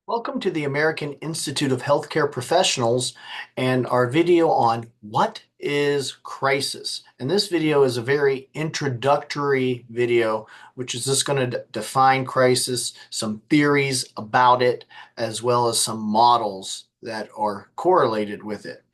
Welcome to the American Institute of Healthcare Professionals and our video on what is crisis. And this video is a very introductory video, which is just going to define crisis, some theories about it, as well as some models that are correlated with it.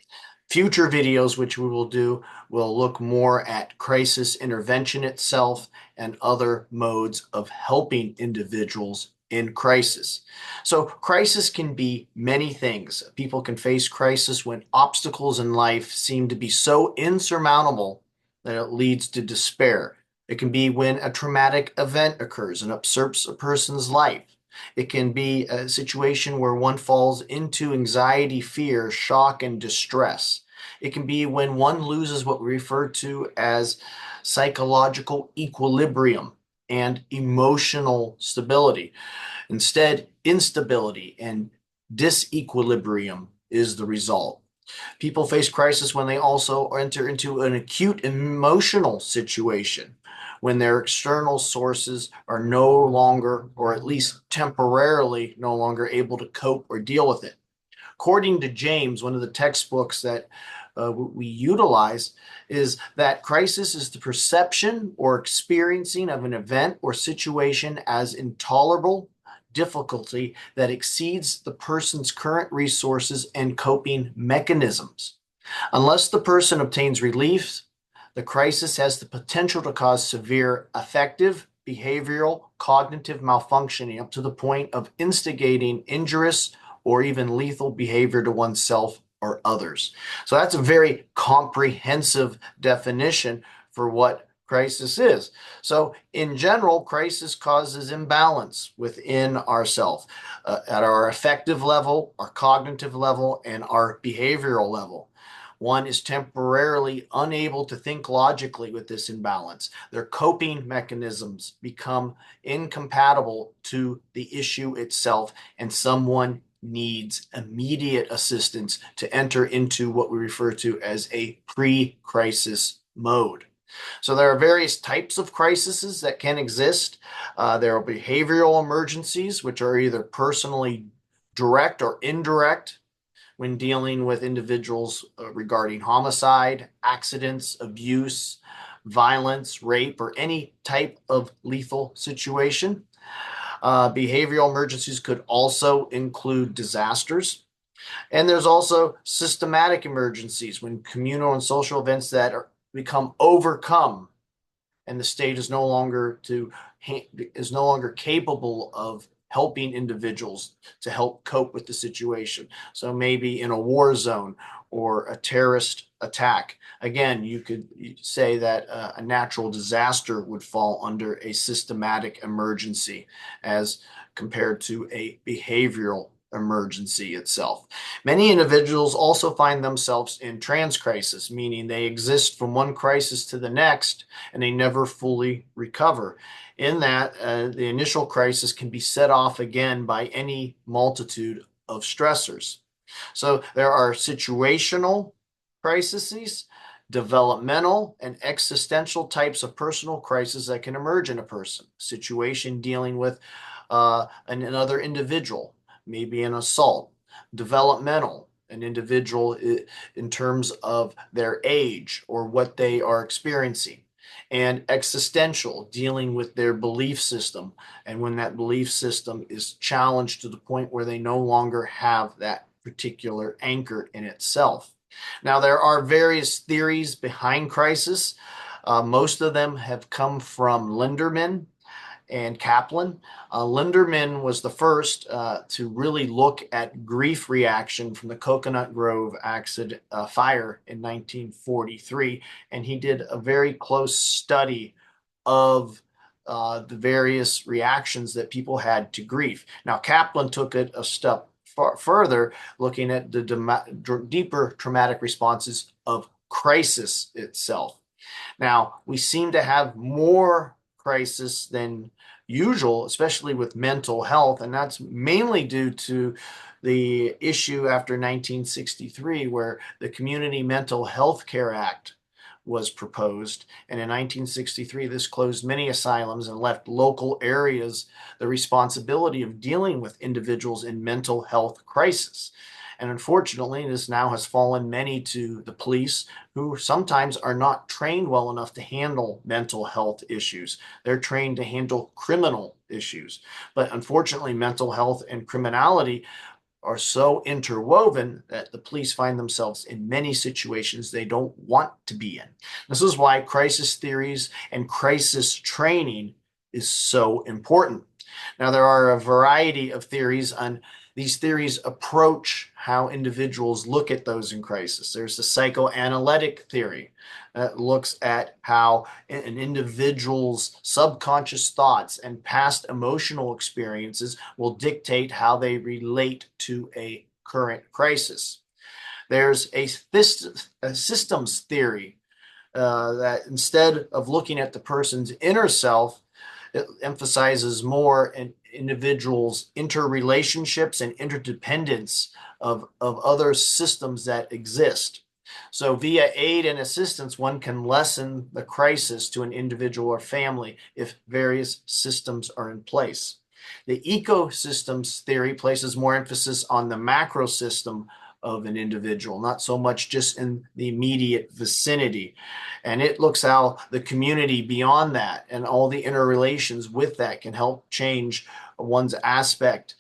Future videos, which we will do, will look more at crisis intervention itself and other modes of helping individuals in crisis. So crisis can be many things. People can face crisis when obstacles in life seem to be so insurmountable that it leads to despair. It can be when a traumatic event occurs and usurps a person's life. It can be a situation where one falls into anxiety, fear, shock, and distress. It can be when one loses what we refer to as psychological equilibrium and emotional stability. Instead, instability and disequilibrium is the result. People face crisis when they also enter into an acute emotional situation, when their external sources are no longer, or at least temporarily, no longer able to cope or deal with it. According to James, one of the textbooks that we utilize, is that crisis is the perception or experiencing of an event or situation as intolerable difficulty that exceeds the person's current resources and coping mechanisms. Unless the person obtains relief, the crisis has the potential to cause severe affective, behavioral, cognitive malfunctioning up to the point of instigating injurious or even lethal behavior to oneself or others. So that's a very comprehensive definition for what crisis is. So in general, crisis causes imbalance within ourselves at our affective level, our cognitive level, and our behavioral level. One is temporarily unable to think logically with this imbalance. Their coping mechanisms become incompatible to the issue itself, and someone needs immediate assistance to enter into what we refer to as a pre-crisis mode. So there are various types of crises that can exist. There are behavioral emergencies, which are either personally direct or indirect when dealing with individuals regarding homicide, accidents, abuse, violence, rape, or any type of lethal situation. Behavioral emergencies could also include disasters. And there's also systematic emergencies when communal and social events that become overcome and the state is no longer capable of helping individuals to help cope with the situation. So maybe in a war zone or a terrorist attack. Again, you could say that a natural disaster would fall under a systematic emergency as compared to a behavioral emergency itself. Many individuals also find themselves in trans crisis, meaning they exist from one crisis to the next and they never fully recover. In that, the initial crisis can be set off again by any multitude of stressors. So there are situational crises, developmental, and existential types of personal crises that can emerge in a person. Situation dealing with another individual, maybe an assault. Developmental, an individual in terms of their age or what they are experiencing. And existential, dealing with their belief system. And when that belief system is challenged to the point where they no longer have that particular anchor in itself. Now, there are various theories behind crisis. Most of them have come from Linderman and Kaplan. Linderman was the first to really look at grief reaction from the Coconut Grove accident fire in 1943, and he did a very close study of the various reactions that people had to grief. Now, Kaplan took it a step further, looking at the deeper traumatic responses of crisis itself. Now, we seem to have more crisis than usual, especially with mental health, and that's mainly due to the issue after 1963, where the Community Mental Health Care Act was proposed. And in 1963, this closed many asylums and left local areas the responsibility of dealing with individuals in mental health crisis. And unfortunately, this now has fallen many to the police, who sometimes are not trained well enough to handle mental health issues. They're trained to handle criminal issues. But unfortunately, mental health and criminality are so interwoven that the police find themselves in many situations they don't want to be in. This is why crisis theories and crisis training is so important. Now, there are a variety of theories on these theories approach how individuals look at those in crisis. There's the psychoanalytic theory that looks at how an individual's subconscious thoughts and past emotional experiences will dictate how they relate to a current crisis. There's a systems theory that instead of looking at the person's inner self, it emphasizes more an individual's interrelationships and interdependence of other systems that exist. So via aid and assistance, one can lessen the crisis to an individual or family if various systems are in place. The ecosystems theory places more emphasis on the macro system of an individual, not so much just in the immediate vicinity. And it looks how the community beyond that and all the interrelations with that can help change one's aspect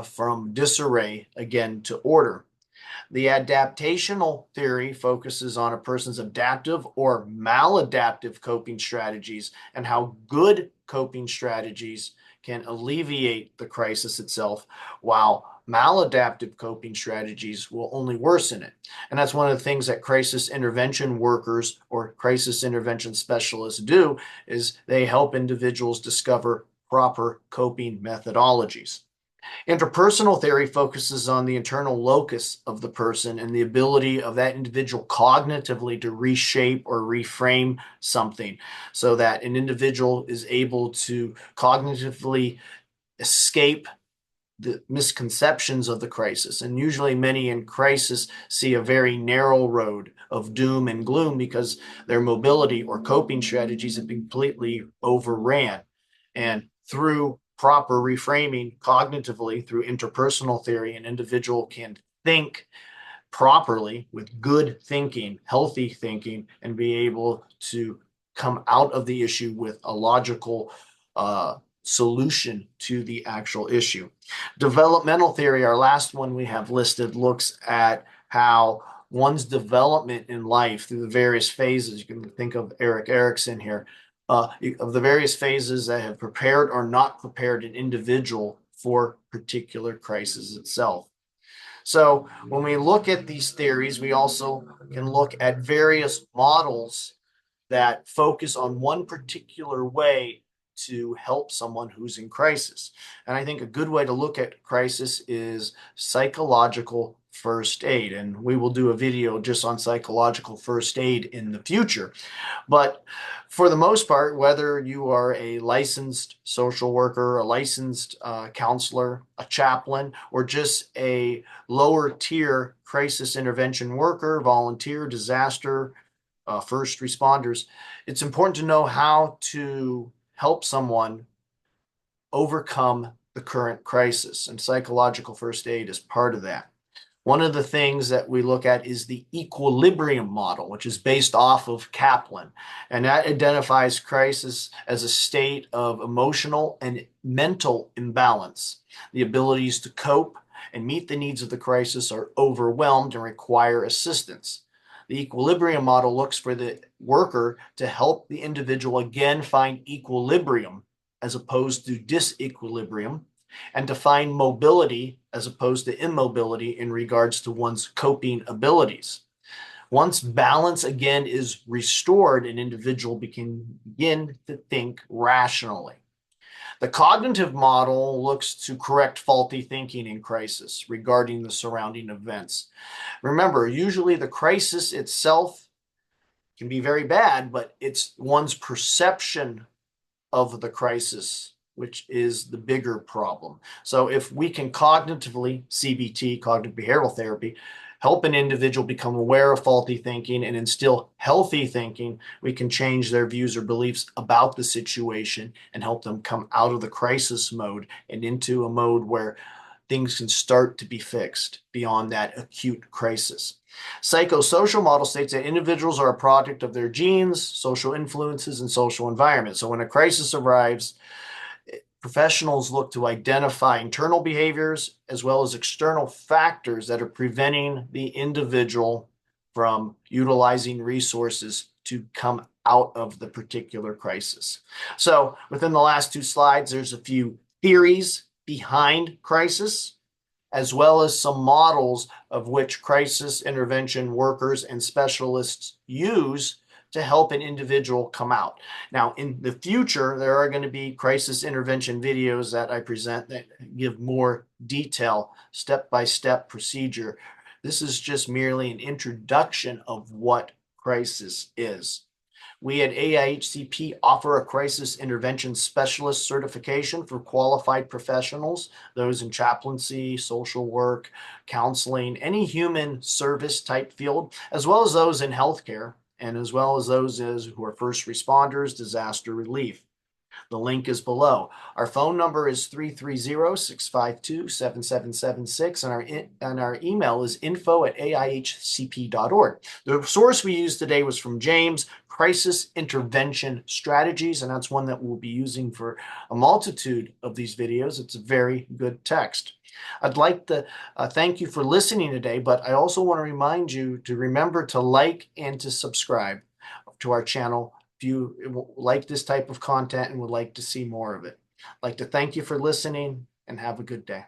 from disarray again to order. The adaptational theory focuses on a person's adaptive or maladaptive coping strategies and how good coping strategies can alleviate the crisis itself, while maladaptive coping strategies will only worsen it. And that's one of the things that crisis intervention workers or crisis intervention specialists do, is they help individuals discover proper coping methodologies. Interpersonal theory focuses on the internal locus of the person and the ability of that individual cognitively to reshape or reframe something so that an individual is able to cognitively escape the misconceptions of the crisis. And usually many in crisis see a very narrow road of doom and gloom because their mobility or coping strategies have been completely overran. And through proper reframing cognitively through interpersonal theory, an individual can think properly with good thinking, healthy thinking, and be able to come out of the issue with a logical solution to the actual issue. Developmental theory, our last one we have listed, looks at how one's development in life through the various phases. You can think of Erik Erikson here, of the various phases that have prepared or not prepared an individual for particular crisis itself. So when we look at these theories, we also can look at various models that focus on one particular way to help someone who's in crisis. And I think a good way to look at crisis is psychological first aid. And we will do a video just on psychological first aid in the future. But for the most part, whether you are a licensed social worker, a licensed counselor, a chaplain, or just a lower tier crisis intervention worker, volunteer, disaster, first responders, it's important to know how to help someone overcome the current crisis. And psychological first aid is part of that. One of the things that we look at is the equilibrium model, which is based off of Kaplan. And that identifies crisis as a state of emotional and mental imbalance. The abilities to cope and meet the needs of the crisis are overwhelmed and require assistance. The equilibrium model looks for the worker to help the individual again find equilibrium as opposed to disequilibrium, and to find mobility as opposed to immobility in regards to one's coping abilities. Once balance again is restored, an individual can begin to think rationally. The cognitive model looks to correct faulty thinking in crisis regarding the surrounding events. Remember, usually the crisis itself can be very bad, but it's one's perception of the crisis which is the bigger problem. So if we can cognitively, CBT, cognitive behavioral therapy, help an individual become aware of faulty thinking and instill healthy thinking, we can change their views or beliefs about the situation and help them come out of the crisis mode and into a mode where things can start to be fixed beyond that acute crisis. Psychosocial model states that individuals are a product of their genes, social influences, and social environment. So when a crisis arrives, professionals look to identify internal behaviors as well as external factors that are preventing the individual from utilizing resources to come out of the particular crisis. So within the last two slides, there's a few theories behind crisis, as well as some models of which crisis intervention workers and specialists use to help an individual come out. Now, in the future, there are going to be crisis intervention videos that I present that give more detail, step-by-step procedure. This is just merely an introduction of what crisis is. We at AIHCP offer a crisis intervention specialist certification for qualified professionals, those in chaplaincy, social work, counseling, any human service type field, as well as those in healthcare, and as well as those who are first responders, disaster relief. The link is below. Our phone number is 330-652-7776, and our email is info@aihcp.org. The source we used today was from James, Crisis Intervention Strategies, and that's one that we'll be using for a multitude of these videos. It's a very good text. I'd like to thank you for listening today, but I also want to remind you to remember to like and to subscribe to our channel if you like this type of content and would like to see more of it. I'd like to thank you for listening and have a good day.